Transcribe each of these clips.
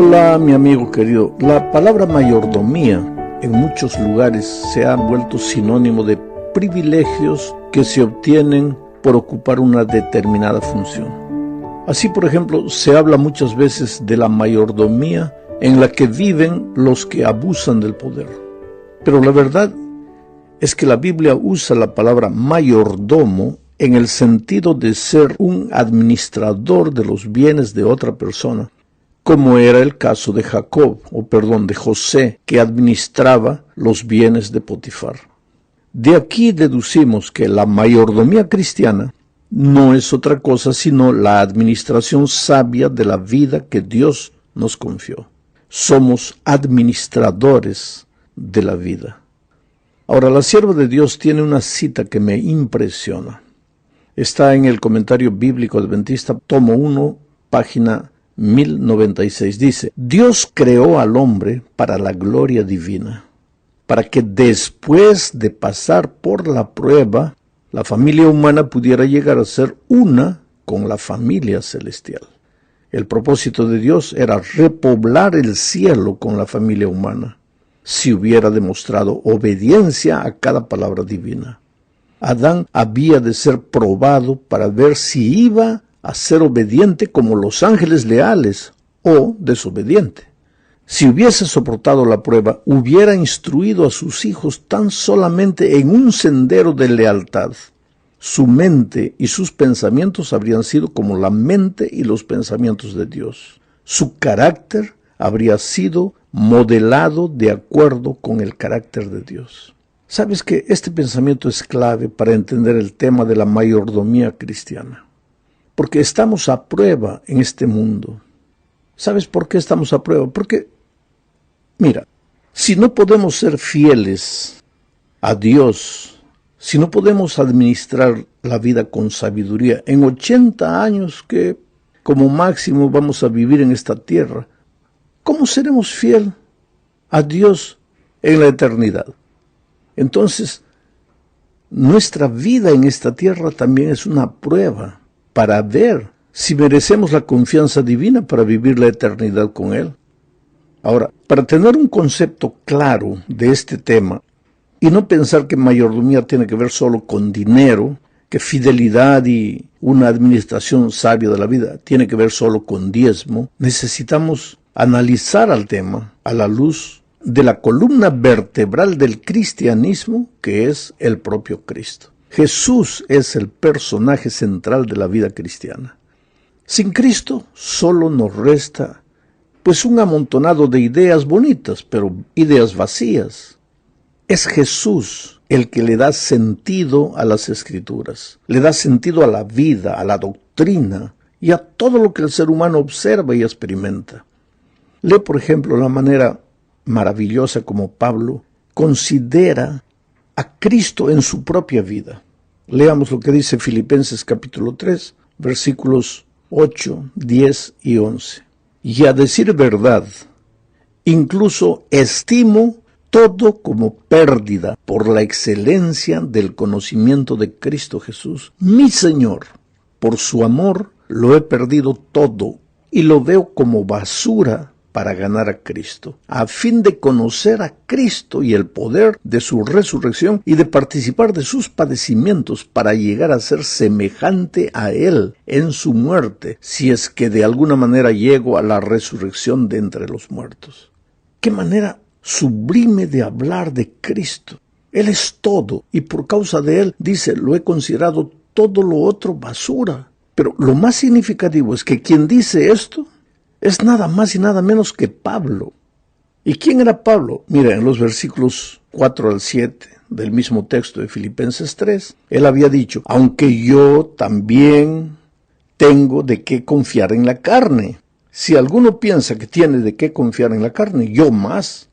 Hola, mi amigo querido. La palabra mayordomía en muchos lugares se ha vuelto sinónimo de privilegios que se obtienen por ocupar una determinada función. Así, por ejemplo, se habla muchas veces de la mayordomía en la que viven los que abusan del poder. Pero la verdad es que la Biblia usa la palabra mayordomo en el sentido de ser un administrador de los bienes de otra persona, como era el caso de de José, que administraba los bienes de Potifar. De aquí deducimos que la mayordomía cristiana no es otra cosa sino la administración sabia de la vida que Dios nos confió. Somos administradores de la vida. Ahora, la sierva de Dios tiene una cita que me impresiona. Está en el Comentario Bíblico Adventista, tomo 1, página 1096. Dice: Dios creó al hombre para la gloria divina, para que después de pasar por la prueba, la familia humana pudiera llegar a ser una con la familia celestial. El propósito de Dios era repoblar el cielo con la familia humana, si hubiera demostrado obediencia a cada palabra divina. Adán había de ser probado para ver si iba a ser obediente como los ángeles leales o desobediente. Si hubiese soportado la prueba, hubiera instruido a sus hijos tan solamente en un sendero de lealtad. Su mente y sus pensamientos habrían sido como la mente y los pensamientos de Dios. Su carácter habría sido modelado de acuerdo con el carácter de Dios. ¿Sabes que este pensamiento es clave para entender el tema de la mayordomía cristiana? Porque estamos a prueba en este mundo. ¿Sabes por qué estamos a prueba? Porque, mira, si no podemos ser fieles a Dios, si no podemos administrar la vida con sabiduría, en 80 años que como máximo vamos a vivir en esta tierra, ¿cómo seremos fieles a Dios en la eternidad? Entonces, nuestra vida en esta tierra también es una prueba para ver si merecemos la confianza divina para vivir la eternidad con Él. Ahora, para tener un concepto claro de este tema y no pensar que mayordomía tiene que ver solo con dinero, que fidelidad y una administración sabia de la vida tiene que ver solo con diezmo, necesitamos analizar al tema a la luz de la columna vertebral del cristianismo, que es el propio Cristo. Jesús es el personaje central de la vida cristiana. Sin Cristo solo nos resta pues un amontonado de ideas bonitas, pero ideas vacías. Es Jesús el que le da sentido a las Escrituras, le da sentido a la vida, a la doctrina y a todo lo que el ser humano observa y experimenta. Lee, por ejemplo, la manera maravillosa como Pablo considera a Cristo en su propia vida. Leamos lo que dice Filipenses capítulo 3, versículos 8, 10 y 11. Y a decir verdad, incluso estimo todo como pérdida por la excelencia del conocimiento de Cristo Jesús, mi Señor. Por su amor lo he perdido todo y lo veo como basura para ganar a Cristo, a fin de conocer a Cristo y el poder de su resurrección y de participar de sus padecimientos para llegar a ser semejante a Él en su muerte, si es que de alguna manera llego a la resurrección de entre los muertos. ¡Qué manera sublime de hablar de Cristo! Él es todo y por causa de Él, dice, lo he considerado todo lo otro basura. Pero lo más significativo es que quien dice esto es nada más y nada menos que Pablo. ¿Y quién era Pablo? Mira, en los versículos 4 al 7 del mismo texto de Filipenses 3, él había dicho: aunque yo también tengo de qué confiar en la carne. Si alguno piensa que tiene de qué confiar en la carne, yo más.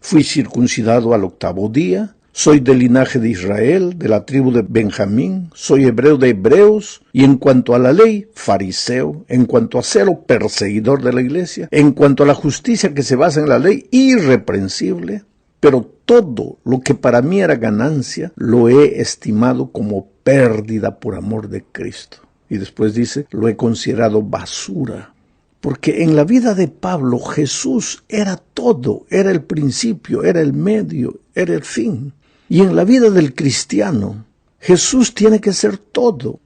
Fui circuncidado al 8º día, soy del linaje de Israel, de la tribu de Benjamín, soy hebreo de hebreos, y en cuanto a la ley, fariseo, en cuanto a celo, perseguidor de la iglesia, en cuanto a la justicia que se basa en la ley, irreprensible. Pero todo lo que para mí era ganancia, lo he estimado como pérdida por amor de Cristo. Y después dice, lo he considerado basura Porque en la vida de Pablo, Jesús era todo, era el principio, era el medio, era el fin. Y en la vida del cristiano, Jesús tiene que ser todo.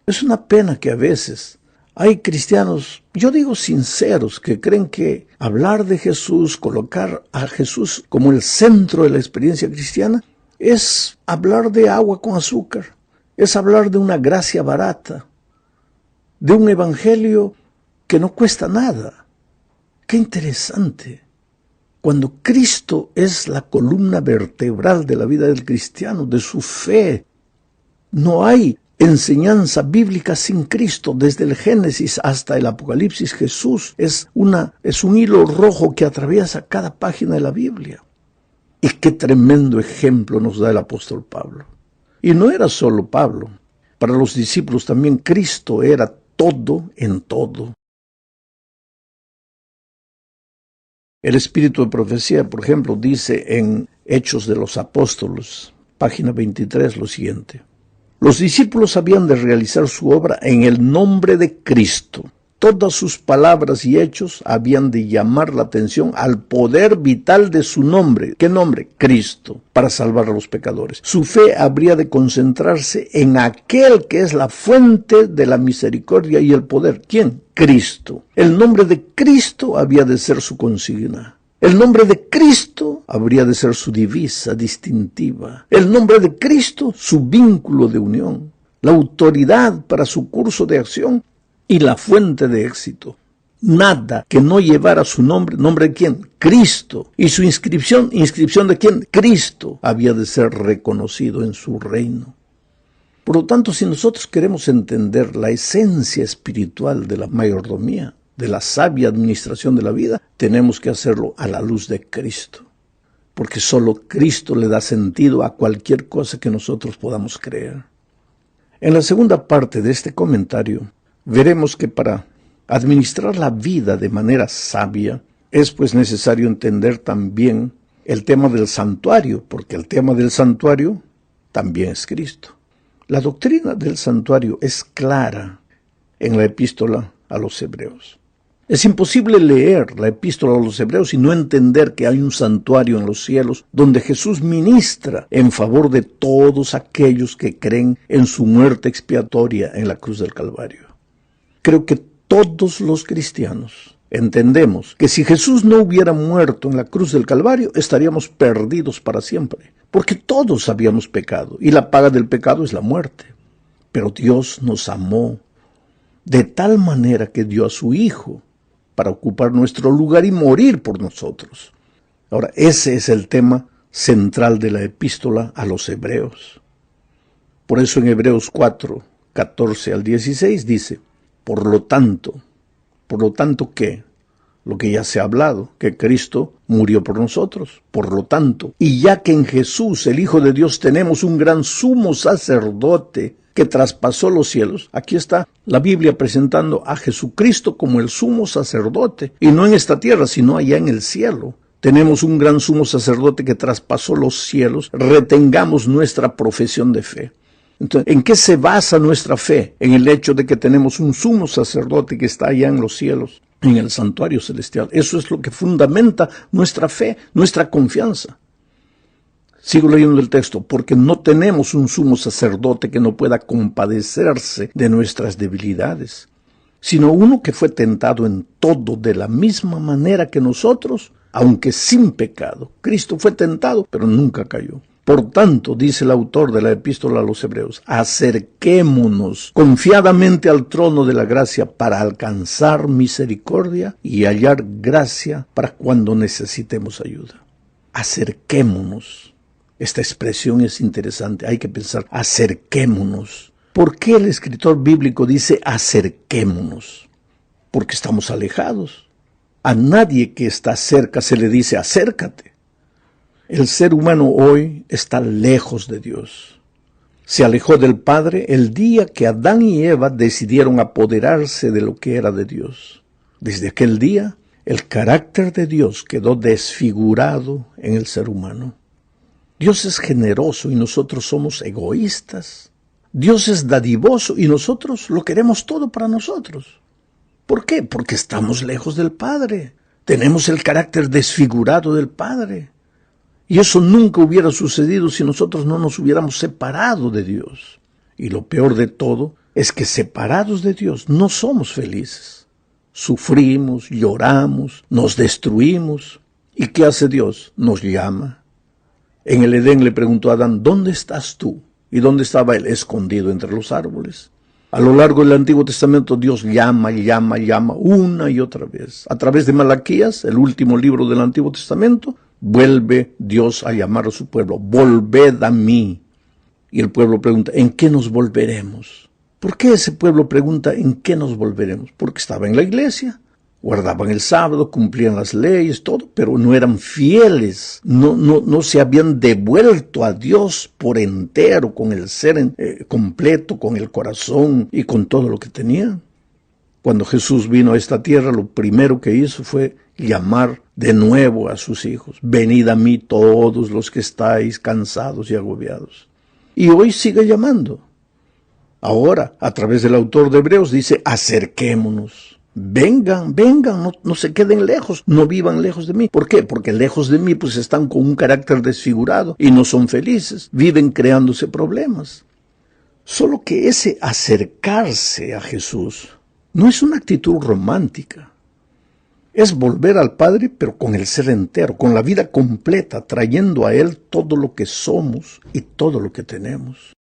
Es una pena que a veces hay cristianos, yo digo sinceros, que creen que hablar de Jesús, colocar a Jesús como el centro de la experiencia cristiana, es hablar de agua con azúcar, es hablar de una gracia barata, de un evangelio que no cuesta nada. ¡Qué interesante! Cuando Cristo es la columna vertebral de la vida del cristiano, de su fe, no hay enseñanza bíblica sin Cristo. Desde el Génesis hasta el Apocalipsis, Jesús es un hilo rojo que atraviesa cada página de la Biblia. Y qué tremendo ejemplo nos da el apóstol Pablo. Y no era solo Pablo. Para los discípulos también Cristo era todo en todo. El espíritu de profecía, por ejemplo, dice en Hechos de los Apóstoles, página 23, lo siguiente. Los discípulos habían de realizar su obra en el nombre de Cristo. Todas sus palabras y hechos habían de llamar la atención al poder vital de su nombre. ¿Qué nombre? Cristo, para salvar a los pecadores. Su fe habría de concentrarse en aquel que es la fuente de la misericordia y el poder. ¿Quién? Cristo. El nombre de Cristo había de ser su consigna. El nombre de Cristo habría de ser su divisa distintiva. El nombre de Cristo, su vínculo de unión. La autoridad para su curso de acción y la fuente de éxito. Nada que no llevara su nombre. ¿Nombre de quién? Cristo. Y su inscripción de quién? Cristo. Había de ser reconocido en su reino. Por lo tanto, si nosotros queremos entender la esencia espiritual de la mayordomía, de la sabia administración de la vida, tenemos que hacerlo a la luz de Cristo. Porque solo Cristo le da sentido a cualquier cosa que nosotros podamos creer. En la segunda parte de este comentario, veremos que para administrar la vida de manera sabia, es pues necesario entender también el tema del santuario, porque el tema del santuario también es Cristo. La doctrina del santuario es clara en la epístola a los Hebreos. Es imposible leer la epístola a los Hebreos y no entender que hay un santuario en los cielos donde Jesús ministra en favor de todos aquellos que creen en su muerte expiatoria en la cruz del Calvario. Creo que todos los cristianos entendemos que si Jesús no hubiera muerto en la cruz del Calvario, estaríamos perdidos para siempre, porque todos habíamos pecado, y la paga del pecado es la muerte. Pero Dios nos amó de tal manera que dio a su Hijo para ocupar nuestro lugar y morir por nosotros. Ahora, ese es el tema central de la epístola a los Hebreos. Por eso en Hebreos 4, 14 al 16 dice, por lo tanto, ¿qué? Lo que ya se ha hablado, que Cristo murió por nosotros. Por lo tanto, y ya que en Jesús, el Hijo de Dios, tenemos un gran sumo sacerdote que traspasó los cielos. Aquí está la Biblia presentando a Jesucristo como el sumo sacerdote, y no en esta tierra, sino allá en el cielo. Tenemos un gran sumo sacerdote que traspasó los cielos. Retengamos nuestra profesión de fe. Entonces, ¿en qué se basa nuestra fe? En el hecho de que tenemos un sumo sacerdote que está allá en los cielos, en el santuario celestial. Eso es lo que fundamenta nuestra fe, nuestra confianza. Sigo leyendo el texto, porque no tenemos un sumo sacerdote que no pueda compadecerse de nuestras debilidades, sino uno que fue tentado en todo de la misma manera que nosotros, aunque sin pecado. Cristo fue tentado, pero nunca cayó. Por tanto, dice el autor de la epístola a los Hebreos, acerquémonos confiadamente al trono de la gracia para alcanzar misericordia y hallar gracia para cuando necesitemos ayuda. Acerquémonos. Esta expresión es interesante, hay que pensar, acerquémonos. ¿Por qué el escritor bíblico dice acerquémonos? Porque estamos alejados. A nadie que está cerca se le dice acércate. El ser humano hoy está lejos de Dios. Se alejó del Padre el día que Adán y Eva decidieron apoderarse de lo que era de Dios. Desde aquel día, el carácter de Dios quedó desfigurado en el ser humano. Dios es generoso y nosotros somos egoístas. Dios es dadivoso y nosotros lo queremos todo para nosotros. ¿Por qué? Porque estamos lejos del Padre. Tenemos el carácter desfigurado del Padre. Y eso nunca hubiera sucedido si nosotros no nos hubiéramos separado de Dios. Y lo peor de todo es que separados de Dios no somos felices. Sufrimos, lloramos, nos destruimos. ¿Y qué hace Dios? Nos llama. En el Edén le preguntó a Adán, ¿dónde estás tú? ¿Y dónde estaba él? Escondido entre los árboles. A lo largo del Antiguo Testamento Dios llama, una y otra vez. A través de Malaquías, el último libro del Antiguo Testamento, vuelve Dios a llamar a su pueblo, volved a mí. Y el pueblo pregunta, ¿en qué nos volveremos? ¿Por qué ese pueblo pregunta, ¿en qué nos volveremos? Porque estaba en la iglesia, guardaban el sábado, cumplían las leyes, todo, pero no eran fieles, no se habían devuelto a Dios por entero, con el ser completo, con el corazón y con todo lo que tenían. Cuando Jesús vino a esta tierra, lo primero que hizo fue llamar de nuevo a sus hijos. Venid a mí todos los que estáis cansados y agobiados. Y hoy sigue llamando. Ahora, a través del autor de Hebreos, dice, acerquémonos. Vengan, no se queden lejos, no vivan lejos de mí. ¿Por qué? Porque lejos de mí pues están con un carácter desfigurado y no son felices, viven creándose problemas. Solo que ese acercarse a Jesús no es una actitud romántica. Es volver al Padre, pero con el ser entero, con la vida completa, trayendo a Él todo lo que somos y todo lo que tenemos.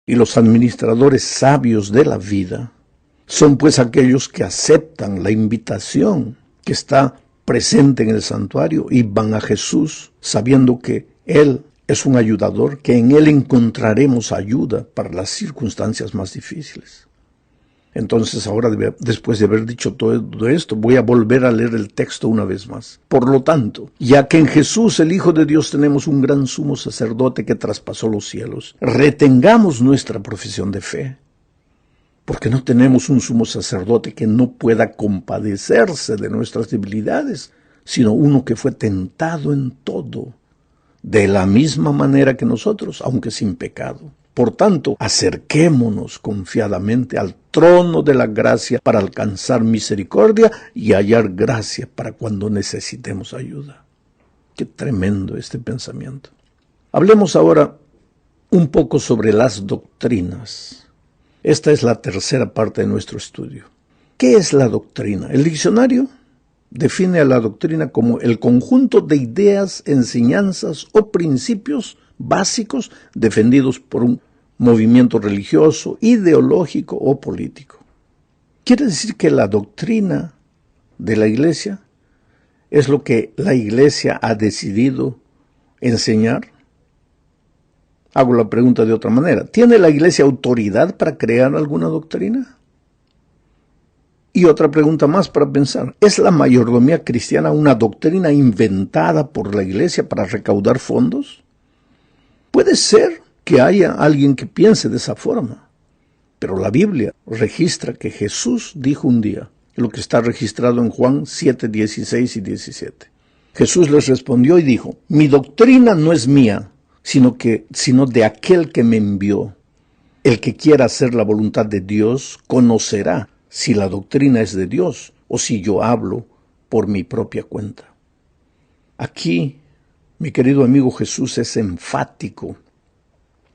Y los administradores sabios de la vida son pues aquellos que aceptan la invitación que está presente en el santuario y van a Jesús sabiendo que Él es un ayudador, que en Él encontraremos ayuda para las circunstancias más difíciles. Entonces ahora, después de haber dicho todo esto, voy a volver a leer el texto una vez más. Por lo tanto, ya que en Jesús, el Hijo de Dios, tenemos un gran sumo sacerdote que traspasó los cielos, retengamos nuestra profesión de fe. Porque no tenemos un sumo sacerdote que no pueda compadecerse de nuestras debilidades, sino uno que fue tentado en todo, de la misma manera que nosotros, aunque sin pecado. Por tanto, acerquémonos confiadamente al trono de la gracia para alcanzar misericordia y hallar gracia para cuando necesitemos ayuda. Qué tremendo este pensamiento. Hablemos ahora un poco sobre las doctrinas. Esta es la tercera parte de nuestro estudio. ¿Qué es la doctrina? El diccionario define a la doctrina como el conjunto de ideas, enseñanzas o principios básicos defendidos por un movimiento religioso, ideológico o político. Quiere decir que la doctrina de la Iglesia es lo que la Iglesia ha decidido enseñar. Hago la pregunta de otra manera. ¿Tiene la Iglesia autoridad para crear alguna doctrina? Y otra pregunta más para pensar. ¿Es la mayordomía cristiana una doctrina inventada por la Iglesia para recaudar fondos? Puede ser que haya alguien que piense de esa forma, pero la Biblia registra que Jesús dijo un día, lo que está registrado en Juan 7, 16 y 17. Jesús les respondió y dijo, mi doctrina no es mía, sino de aquel que me envió. El que quiera hacer la voluntad de Dios conocerá si la doctrina es de Dios o si yo hablo por mi propia cuenta. Aquí, mi querido amigo, Jesús es enfático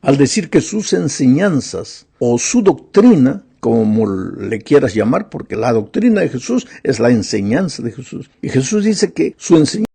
al decir que sus enseñanzas o su doctrina, como le quieras llamar, porque la doctrina de Jesús es la enseñanza de Jesús. Y Jesús dice que su enseñanza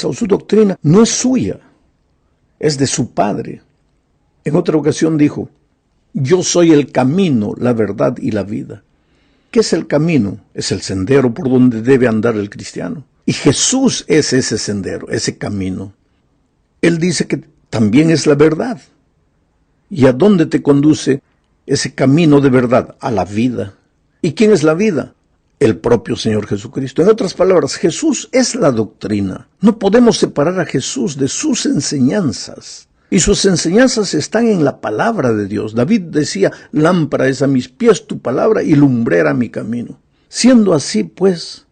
enseñanza o su doctrina no es suya, es de su Padre. En otra ocasión dijo, yo soy el camino, la verdad y la vida. ¿Qué es el camino? Es el sendero por donde debe andar el cristiano. Y Jesús es ese sendero, ese camino. Él dice que también es la verdad. ¿Y a dónde te conduce ese camino de verdad? A la vida. ¿Y quién es la vida? El propio Señor Jesucristo. En otras palabras, Jesús es la doctrina. No podemos separar a Jesús de sus enseñanzas. Y sus enseñanzas están en la palabra de Dios. David decía, lámpara es a mis pies tu palabra y lumbrera mi camino. Siendo así, pues,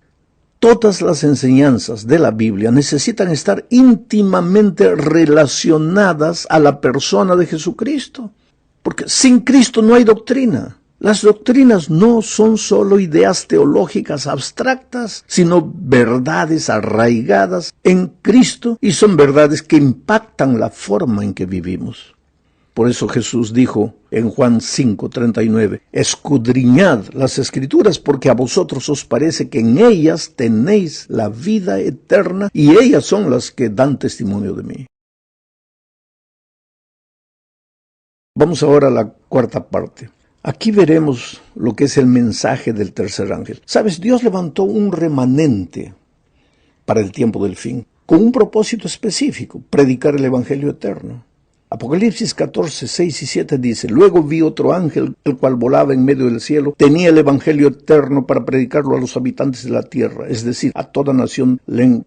todas las enseñanzas de la Biblia necesitan estar íntimamente relacionadas a la persona de Jesucristo. Porque sin Cristo no hay doctrina. Las doctrinas no son solo ideas teológicas abstractas, sino verdades arraigadas en Cristo y son verdades que impactan la forma en que vivimos. Por eso Jesús dijo en Juan 5:39, escudriñad las Escrituras porque a vosotros os parece que en ellas tenéis la vida eterna y ellas son las que dan testimonio de mí. Vamos ahora a la cuarta parte. Aquí veremos lo que es el mensaje del tercer ángel. ¿Sabes? Dios levantó un remanente para el tiempo del fin, con un propósito específico, predicar el Evangelio eterno. Apocalipsis 14, 6 y 7 dice, luego vi otro ángel, el cual volaba en medio del cielo, tenía el Evangelio eterno para predicarlo a los habitantes de la tierra, es decir, a toda nación,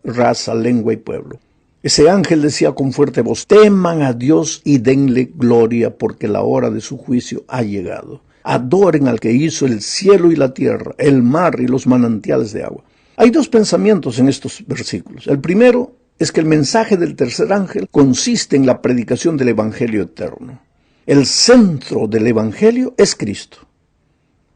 raza, lengua y pueblo. Ese ángel decía con fuerte voz, teman a Dios y denle gloria, porque la hora de su juicio ha llegado. Adoren al que hizo el cielo y la tierra, el mar y los manantiales de agua. Hay dos pensamientos en estos versículos. El primero es que el mensaje del tercer ángel consiste en la predicación del Evangelio eterno. El centro del Evangelio es Cristo.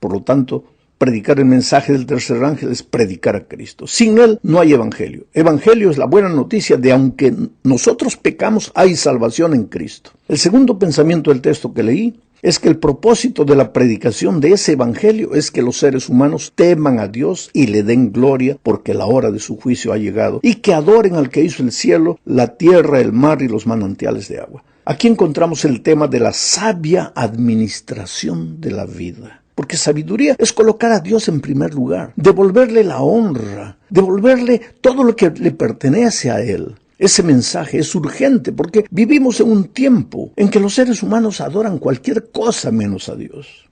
Por lo tanto, predicar el mensaje del tercer ángel es predicar a Cristo. Sin Él no hay Evangelio. Evangelio es la buena noticia de aunque nosotros pecamos, hay salvación en Cristo. El segundo pensamiento del texto que leí es que el propósito de la predicación de ese Evangelio es que los seres humanos teman a Dios y le den gloria porque la hora de su juicio ha llegado y que adoren al que hizo el cielo, la tierra, el mar y los manantiales de agua. Aquí encontramos el tema de la sabia administración de la vida. Porque sabiduría es colocar a Dios en primer lugar, devolverle la honra, devolverle todo lo que le pertenece a Él. Ese mensaje es urgente porque vivimos en un tiempo en que los seres humanos adoran cualquier cosa menos a Dios.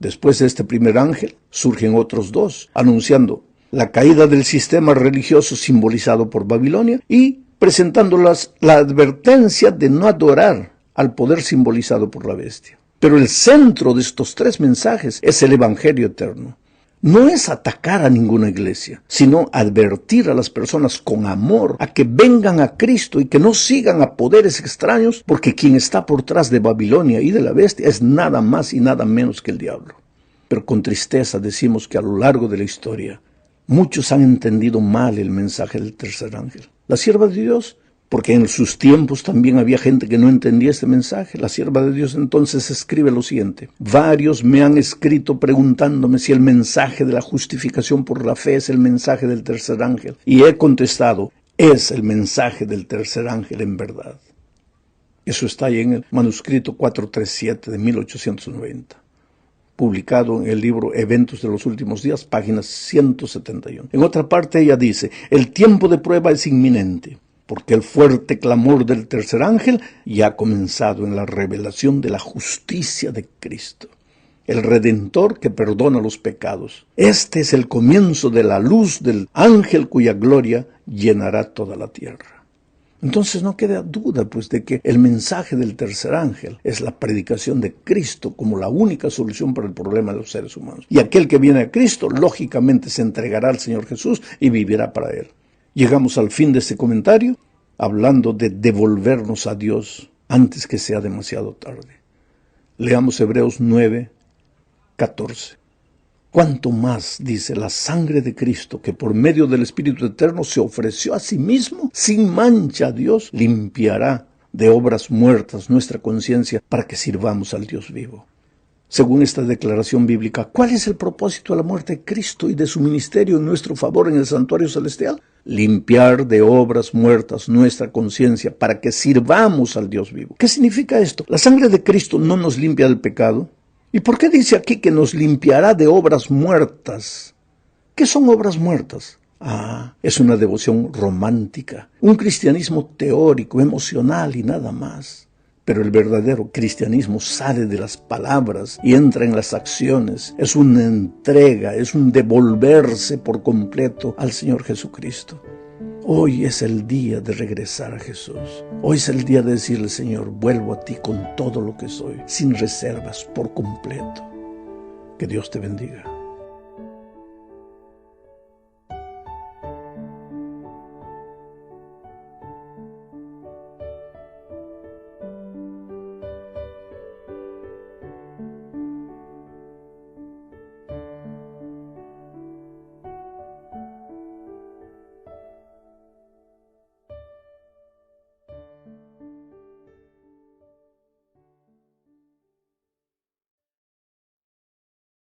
Después de este primer ángel surgen otros dos, anunciando la caída del sistema religioso simbolizado por Babilonia y presentando la advertencia de no adorar al poder simbolizado por la bestia. Pero el centro de estos tres mensajes es el Evangelio eterno. No es atacar a ninguna iglesia, sino advertir a las personas con amor a que vengan a Cristo y que no sigan a poderes extraños, porque quien está por detrás de Babilonia y de la bestia es nada más y nada menos que el diablo. Pero con tristeza decimos que a lo largo de la historia, muchos han entendido mal el mensaje del tercer ángel. La sierva de Dios, porque en sus tiempos también había gente que no entendía este mensaje. La sierva de Dios entonces escribe lo siguiente. Varios me han escrito preguntándome si el mensaje de la justificación por la fe es el mensaje del tercer ángel. Y he contestado, es el mensaje del tercer ángel en verdad. Eso está ahí en el manuscrito 437 de 1890. Publicado en el libro Eventos de los Últimos Días, página 171. En otra parte ella dice, el tiempo de prueba es inminente, porque el fuerte clamor del tercer ángel ya ha comenzado en la revelación de la justicia de Cristo, el Redentor que perdona los pecados. Este es el comienzo de la luz del ángel cuya gloria llenará toda la tierra. Entonces no queda duda pues de que el mensaje del tercer ángel es la predicación de Cristo como la única solución para el problema de los seres humanos. Y aquel que viene a Cristo lógicamente se entregará al Señor Jesús y vivirá para Él. Llegamos al fin de este comentario hablando de devolvernos a Dios antes que sea demasiado tarde. Leamos Hebreos 9, 14. Cuanto más, dice, la sangre de Cristo, que por medio del Espíritu Eterno se ofreció a sí mismo, sin mancha a Dios, limpiará de obras muertas nuestra conciencia para que sirvamos al Dios vivo. Según esta declaración bíblica, ¿cuál es el propósito de la muerte de Cristo y de su ministerio en nuestro favor en el santuario celestial? Limpiar de obras muertas nuestra conciencia para que sirvamos al Dios vivo. ¿Qué significa esto? La sangre de Cristo no nos limpia del pecado. ¿Y por qué dice aquí que nos limpiará de obras muertas? ¿Qué son obras muertas? Es una devoción romántica, un cristianismo teórico, emocional y nada más. Pero el verdadero cristianismo sale de las palabras y entra en las acciones. Es una entrega, es un devolverse por completo al Señor Jesucristo. Hoy es el día de regresar a Jesús. Hoy es el día de decirle, Señor, vuelvo a ti con todo lo que soy, sin reservas, por completo. Que Dios te bendiga.